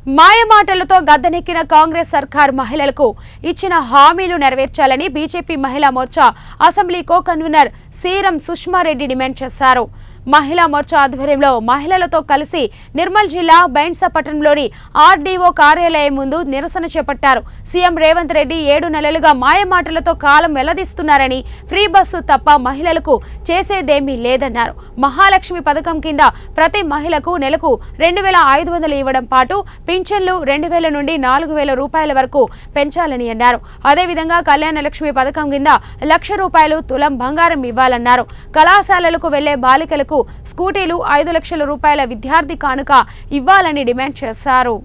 మాయమాటలతో గద్దెనెక్కిన కాంగ్రెస్ సర్కార్ మహిళలకు ఇచ్చిన హామీలు నెరవేర్చాలని BJP Mahila Morcha assembly co convener Seeram Sushma Reddy demand చేశారు. మహిళా మోర్చా ఆధ్వర్యంలో మహిళలతో కలిసి నిర్మల్ జిల్లా బైంసా పట్టణంలోని ఆర్డీఓ కార్యాలయం ముందు నిరసన చేపట్టారు. సీఎం రేవంత్ రెడ్డి 7 నెలలుగా మాయమాటలతో కాలం వెల్లదీస్తున్నారని, ఫ్రీ బస్సు తప్ప మహిళలకు చేసేదేమీ లేదన్నారు. మహాలక్ష్మి పథకం కింద ప్రతి మహిళకు నెలకు 2500 ఇవ్వడం పాటు పింఛన్లు 2000 నుండి 4000 రూపాయల వరకు పెంచాలని అన్నారు. అదేవిధంగా కళ్యాణ లక్ష్మి పథకం కింద 1,00,000 రూపాయలు తులం బంగారం ఇవ్వాలన్నారు. కళాశాలలకు వెళ్లే బాలికలకు స్కూటీలు 5 లక్షల రూపాయల విద్యార్థి కానుక ఇవ్వాలని డిమాండ్ చేశారు.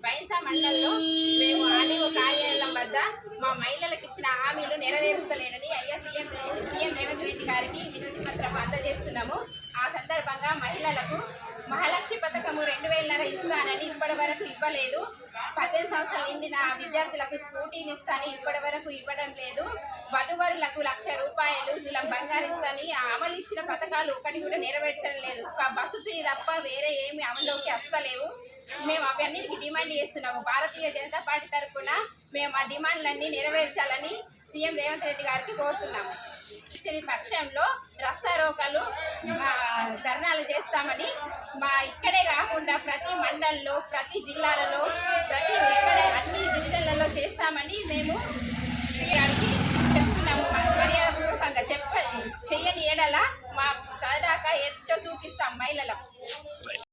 బైంసా మండలంలో మేము ఆర్డీఓ కార్యాలయం వద్ద మా మహిళలకు ఇచ్చిన హామీలు నెరవేరుస్తలేనని సీఎం రేవంత్ రెడ్డి గారికి వినతి పత్రం అందజేస్తున్నాము. ఆ సందర్భంగా మహిళలకు మహాలక్ష్మి పథకము 2000 ఇస్తానని ఇప్పటి వరకు ఇవ్వలేదు. 18 సంవత్సరాలు నిండిన విద్యార్థులకు స్కూటీలు ఇస్తానని ఇప్పటి వరకు ఇవ్వడం లేదు. వధువరులకు 1,00,000 రూపాయలు తులం బంగారు ఇస్తానని అమలు ఇచ్చిన పథకాలు ఒకటి కూడా నెరవేర్చడం లేదు. బస్సు ఫ్రీ తప్ప వేరే ఏమి అమలులోకి వస్తలేవు. మేము అవన్నిటికీ డిమాండ్ చేస్తున్నాము. భారతీయ జనతా పార్టీ తరఫున మేము ఆ డిమాండ్లన్నీ నెరవేర్చాలని సీఎం రేవంత్ రెడ్డి గారికి కోరుతున్నాము. ఇచ్చని పక్షంలో రస్తారోకలు ధర్నాలు చేస్తామని, మా ఇక్కడే కాకుండా ప్రతి మండలంలో, ప్రతి జిల్లాలలో, అన్ని డివిజన్లలో చేస్తామని మేము గారికి చెప్తున్నాము. మర్యాదపూర్వకంగా చెయ్యని ఏడల మా తలదాకా ఎట్టో చూపిస్తాం మహిళలకు.